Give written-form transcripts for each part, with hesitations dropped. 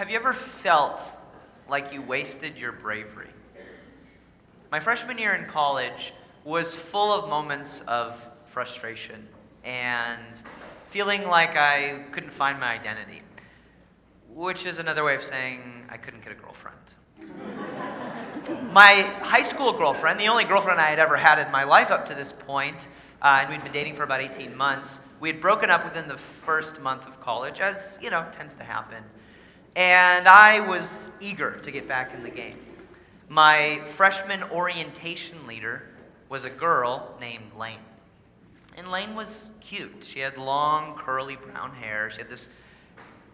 Have you ever felt like you wasted your bravery? My freshman year in college was full of moments of frustration and feeling like I couldn't find my identity, which is another way of saying I couldn't get a girlfriend. My high school girlfriend, the only girlfriend I had ever had in my life up to this point, and we'd been dating for about 18 months, we had broken up within the first month of college, as, tends to happen. And I was eager to get back in the game. My freshman orientation leader was a girl named Lane. And Lane was cute. She had long, curly brown hair. She had this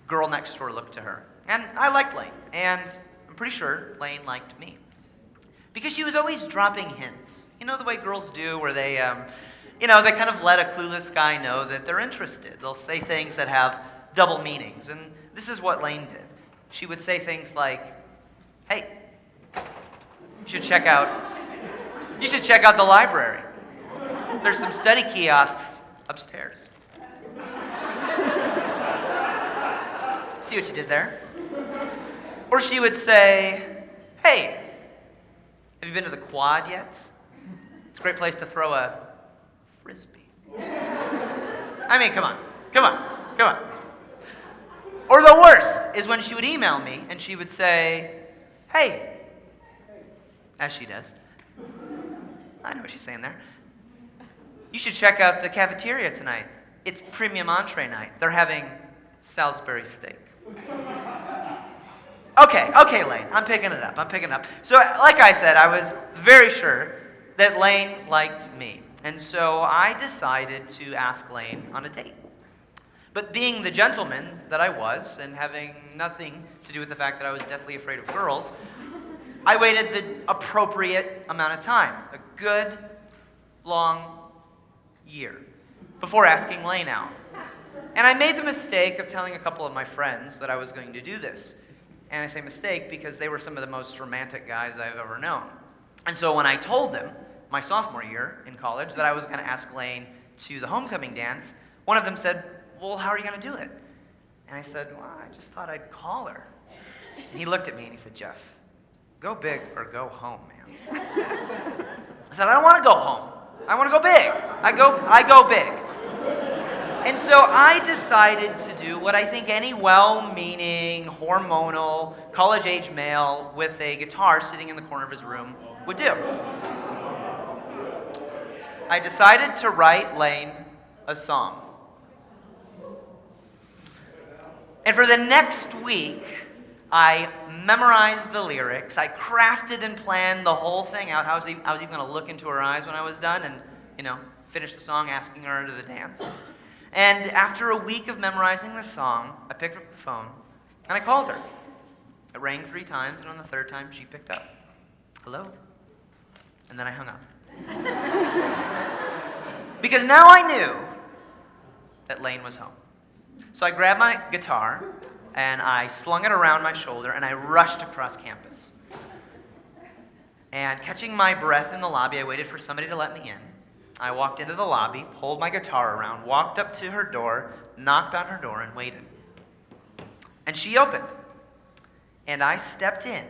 girl next door look to her. And I liked Lane. And I'm pretty sure Lane liked me. Because she was always dropping hints. You know the way girls do, where they kind of let a clueless guy know that they're interested. They'll say things that have double meanings. And this is what Lane did. She would say things like, "Hey, you should check out the library. There's some study kiosks upstairs." See what you did there? Or she would say, "Hey, have you been to the Quad yet? It's a great place to throw a frisbee." I mean, come on. Or the worst is when she would email me and she would say, "Hey," as she does. I know what she's saying there. "You should check out the cafeteria tonight. It's premium entree night. They're having Salisbury steak." Okay, Lane, I'm picking it up. So, like I said, I was very sure that Lane liked me. And so I decided to ask Lane on a date. But being the gentleman that I was, and having nothing to do with the fact that I was deathly afraid of girls, I waited the appropriate amount of time, a good, long year, before asking Lane out. And I made the mistake of telling a couple of my friends that I was going to do this. And I say mistake because they were some of the most romantic guys I've ever known. And so when I told them, my sophomore year in college, that I was going to ask Lane to the homecoming dance, one of them said, "Well, how are you going to do it?" And I said, "Well, I just thought I'd call her." And he looked at me and he said, "Jeff, go big or go home, man." I said, "I don't want to go home. I want to go big. I go big." And so I decided to do what I think any well-meaning, hormonal, college-age male with a guitar sitting in the corner of his room would do. I decided to write Lane a song. And for the next week, I memorized the lyrics. I crafted and planned the whole thing out. I was even going to look into her eyes when I was done and, finish the song asking her to the dance. And after a week of memorizing the song, I picked up the phone and I called her. It rang 3 times, and on the 3rd time, she picked up. "Hello?" And then I hung up. Because now I knew that Lane was home. So I grabbed my guitar, and I slung it around my shoulder, and I rushed across campus. And catching my breath in the lobby, I waited for somebody to let me in. I walked into the lobby, pulled my guitar around, walked up to her door, knocked on her door, and waited. And she opened. And I stepped in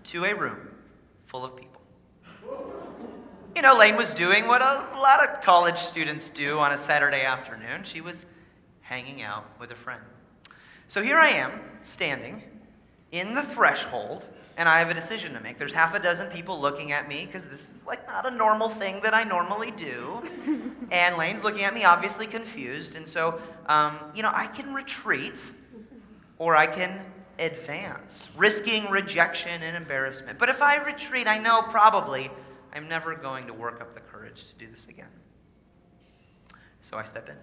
to a room full of people. Lane was doing what a lot of college students do on a Saturday afternoon. She was hanging out with a friend. So here I am, standing in the threshold, and I have a decision to make. There's half a dozen people looking at me, because this is not a normal thing that I normally do. And Lane's looking at me, obviously confused. And so, I can retreat, or I can advance, risking rejection and embarrassment. But if I retreat, I know probably I'm never going to work up the courage to do this again. So I step in.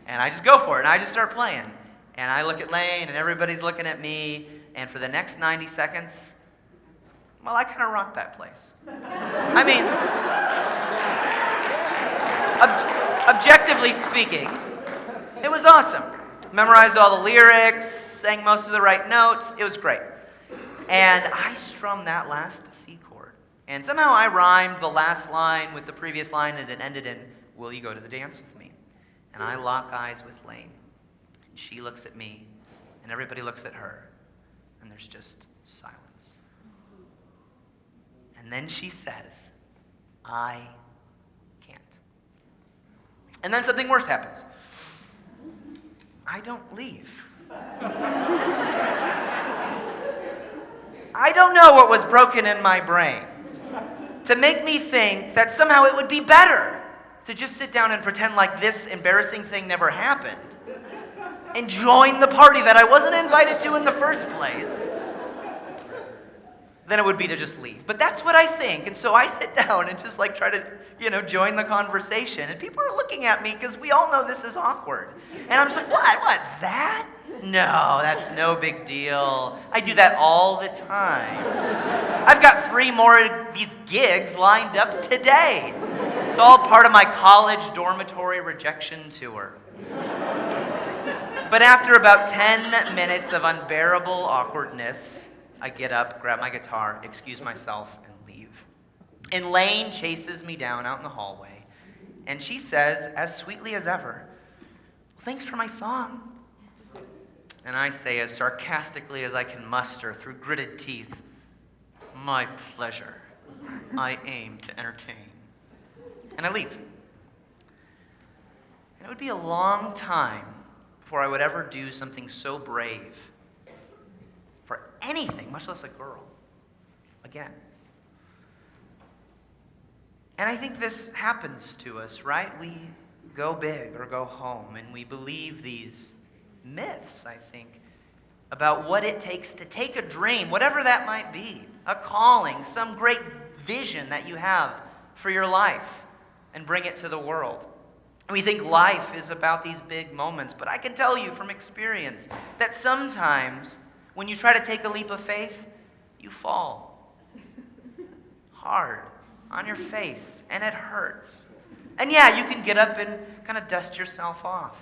And I just go for it, and I just start playing. And I look at Lane, and everybody's looking at me, and for the next 90 seconds, well, I kind of rocked that place. I mean, objectively speaking, it was awesome. Memorized all the lyrics, sang most of the right notes. It was great. And I strummed that last C chord. And somehow I rhymed the last line with the previous line, and it ended in, "Will you go to the dance with me?" And I lock eyes with Lane. She looks at me, And everybody looks at her, and there's just silence. And then she says, I can't. And then something worse happens. I don't leave. I don't know what was broken in my brain to make me think that somehow it would be better to just sit down and pretend like this embarrassing thing never happened and join the party that I wasn't invited to in the first place than it would be to just leave. But that's what I think. And so I sit down and just like try to, join the conversation. And people are looking at me because we all know this is awkward. And I'm just like, what, that? No, that's no big deal. I do that all the time. I've got 3 more of these gigs lined up today. It's all part of my college dormitory rejection tour. But after about 10 minutes of unbearable awkwardness, I get up, grab my guitar, excuse myself, and leave. And Lane chases me down out in the hallway, and she says, as sweetly as ever, "Thanks for my song." And I say as sarcastically as I can muster through gritted teeth, "My pleasure. I aim to entertain." And I leave. And it would be a long time before I would ever do something so brave for anything, much less a girl, again. And I think this happens to us, right? We go big or go home, and we believe these myths, I think, about what it takes to take a dream, whatever that might be, a calling, some great vision that you have for your life, and bring it to the world. And we think life is about these big moments, but I can tell you from experience that sometimes when you try to take a leap of faith, you fall hard on your face, and it hurts. And yeah, you can get up and kind of dust yourself off.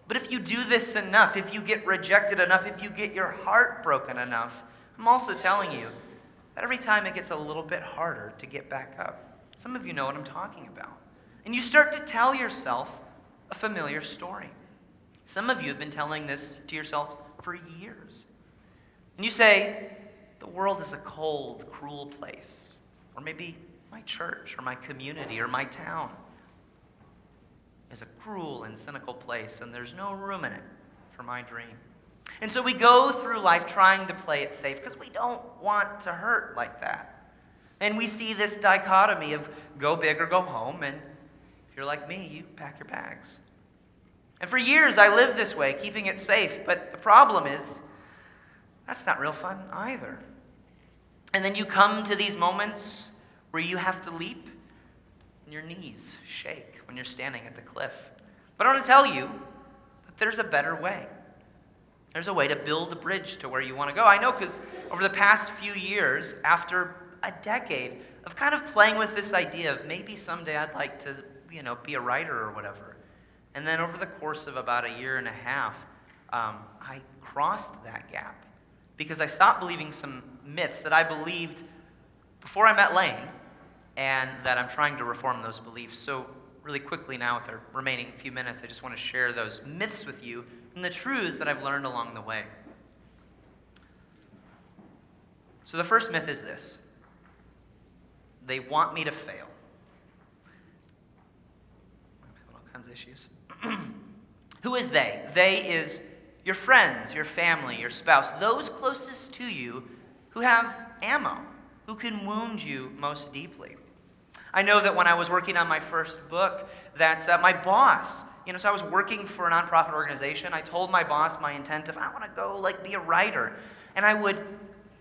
But if you do this enough, if you get rejected enough, if you get your heart broken enough, I'm also telling you that every time it gets a little bit harder to get back up. Some of you know what I'm talking about. And you start to tell yourself a familiar story. Some of you have been telling this to yourself for years. And you say, the world is a cold, cruel place. Or maybe my church, or my community, or my town is a cruel and cynical place, and there's no room in it for my dream. And so we go through life trying to play it safe because we don't want to hurt like that. And we see this dichotomy of go big or go home, and if you're like me, you pack your bags. And for years I lived this way, keeping it safe, but the problem is that's not real fun either. And then you come to these moments where you have to leap and your knees shake when you're standing at the cliff. But I want to tell you that there's a better way. There's a way to build a bridge to where you want to go. I know because over the past few years, after a decade of kind of playing with this idea of maybe someday I'd like to, be a writer or whatever. And then over the course of about a year and a half, I crossed that gap because I stopped believing some myths that I believed before I met Lane, and that I'm trying to reform those beliefs. So really quickly now, with our remaining few minutes, I just want to share those myths with you and the truths that I've learned along the way. So the first myth is this: they want me to fail. I'm having all kinds of issues. Who is they? They is your friends, your family, your spouse, those closest to you who have ammo, who can wound you most deeply. I know that when I was working on my first book, that my boss, so I was working for a nonprofit organization. I told my boss my intent of, I want to go be a writer. And I would,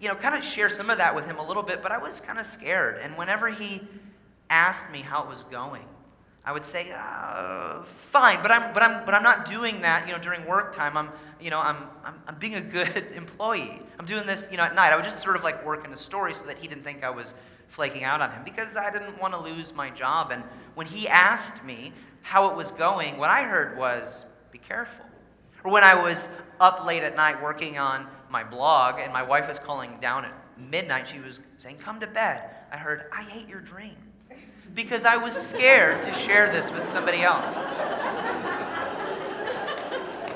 kind of share some of that with him a little bit, but I was kind of scared. And whenever he asked me how it was going, I would say, fine, but I'm not doing that, during work time. I'm being a good employee. I'm doing this, at night. I would just sort of work in a story so that he didn't think I was flaking out on him because I didn't want to lose my job. And when he asked me how it was going, what I heard was, be careful. Or when I was up late at night working on my blog and my wife was calling down at midnight, she was saying, come to bed. I heard, I hate your dream. Because I was scared to share this with somebody else.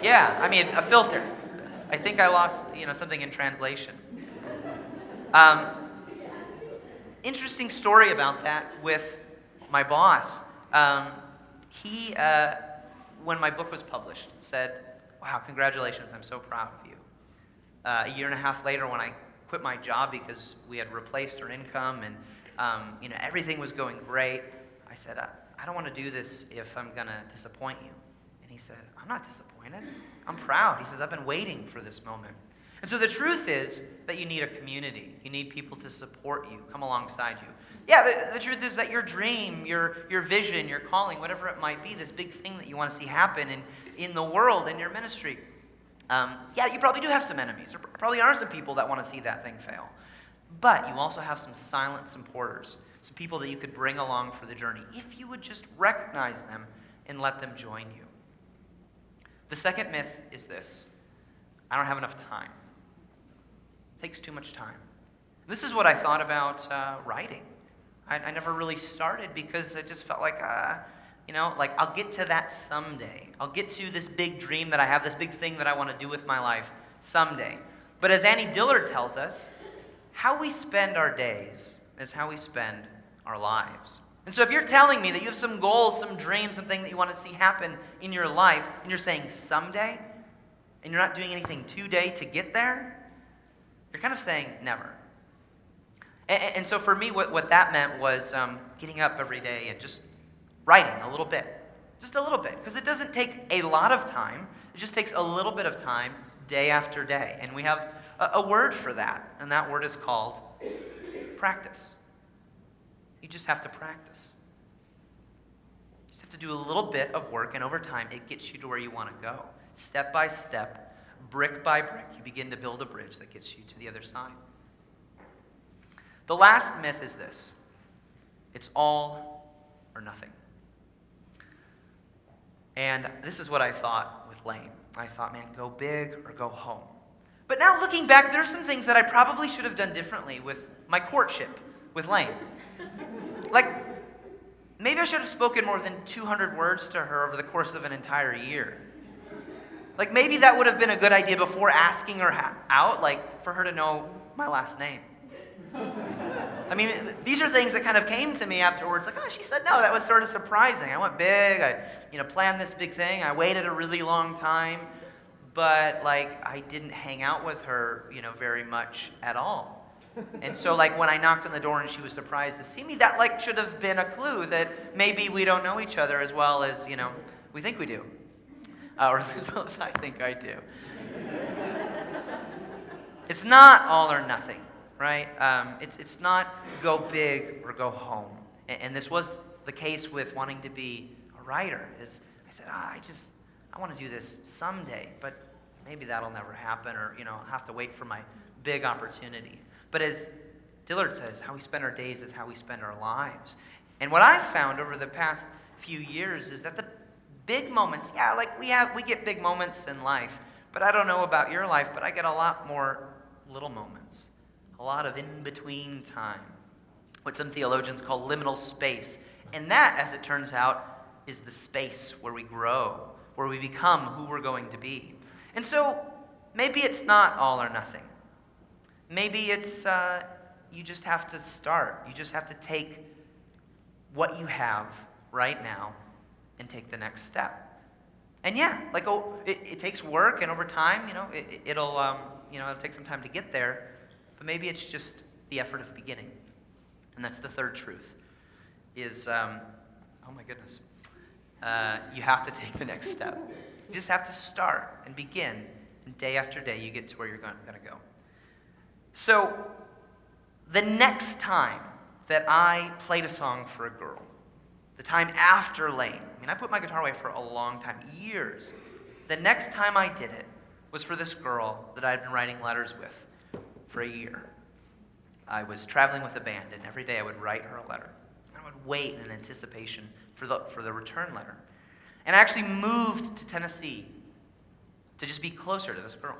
Yeah, a filter. I think I lost, something in translation. Um, Interesting story about that with my boss. He, when my book was published, said, "Wow, congratulations, I'm so proud of you." A year and a half later, when I quit my job because we had replaced our income and everything was going great, I said, I don't want to do this if I'm going to disappoint you. And he said, "I'm not disappointed. I'm proud." He says, "I've been waiting for this moment." And so the truth is that you need a community. You need people to support you, come alongside you. Yeah, the truth is that your dream, your vision, your calling, whatever it might be, this big thing that you want to see happen in the world, in your ministry, you probably do have some enemies. There probably are some people that want to see that thing fail. But you also have some silent supporters, some people that you could bring along for the journey, if you would just recognize them and let them join you. The second myth is this: I don't have enough time. It takes too much time. This is what I thought about writing. I never really started because I just felt like, I'll get to that someday. I'll get to this big dream that I have, this big thing that I want to do with my life someday. But as Annie Dillard tells us, how we spend our days is how we spend our lives. And so if you're telling me that you have some goals, some dreams, something that you want to see happen in your life, and you're saying someday, and you're not doing anything today to get there, you're kind of saying never. And so for me, what that meant was getting up every day and just writing a little bit. Just a little bit. Because it doesn't take a lot of time. It just takes a little bit of time day after day. And we have a word for that. And that word is called practice. You just have to practice. You just have to do a little bit of work. And over time, it gets you to where you want to go. Step by step, brick by brick, you begin to build a bridge that gets you to the other side. The last myth is this: it's all or nothing. And this is what I thought with Lane. I thought, man, go big or go home. But now looking back, there are some things that I probably should have done differently with my courtship with Lane. Like, maybe I should have spoken more than 200 words to her over the course of an entire year. Like, maybe that would have been a good idea before asking her out, like, for her to know my last name. I mean, these are things that kind of came to me afterwards, like, oh, she said no. That was sort of surprising. I went big. I, planned this big thing. I waited a really long time, but, I didn't hang out with her, very much at all. And so, when I knocked on the door and she was surprised to see me, that, should have been a clue that maybe we don't know each other as well as, we think we do. Or as well as I think I do. It's not all or nothing, right? It's not go big or go home. And this was the case with wanting to be a writer. Is I said, I want to do this someday, but maybe that'll never happen, or I'll have to wait for my big opportunity. But as Dillard says, how we spend our days is how we spend our lives. And what I've found over the past few years is that the big moments, we get big moments in life, but I don't know about your life, but I get a lot more little moments, a lot of in-between time, what some theologians call liminal space. And that, as it turns out, is the space where we grow, where we become who we're going to be. And so maybe it's not all or nothing. Maybe it's you just have to start. You just have to take what you have right now and take the next step. And it takes work, and over time, it'll take some time to get there, but maybe it's just the effort of beginning. And that's the third truth, is, oh my goodness, you have to take the next step. You just have to start and begin, and day after day, you get to where you're going to go. So, the next time that I played a song for a girl, the time after Lane, I put my guitar away for a long time, years. The next time I did it was for this girl that I'd been writing letters with for a year. I was traveling with a band, and every day I would write her a letter. I would wait in anticipation for the return letter. And I actually moved to Tennessee to just be closer to this girl.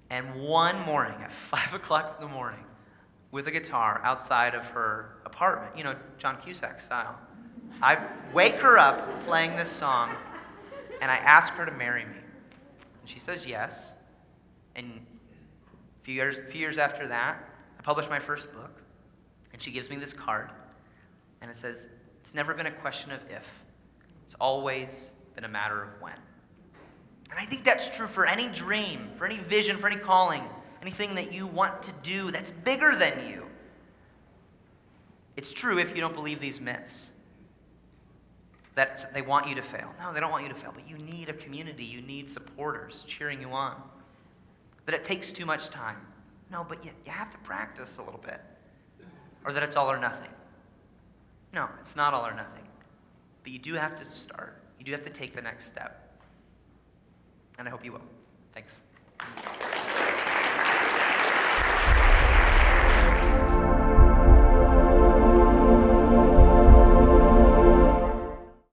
And one morning at 5 o'clock in the morning, with a guitar outside of her apartment, John Cusack style, I wake her up playing this song, and I ask her to marry me. And she says yes, And a few years after that, I published my first book, and she gives me this card, and it says, "It's never been a question of if. It's always been a matter of when." And I think that's true for any dream, for any vision, for any calling, anything that you want to do that's bigger than you. It's true if you don't believe these myths, that they want you to fail. No, they don't want you to fail, but you need a community. You need supporters cheering you on. That it takes too much time. No, but you have to practice a little bit. Or that it's all or nothing. No, it's not all or nothing. But you do have to start. You do have to take the next step. And I hope you will. Thanks.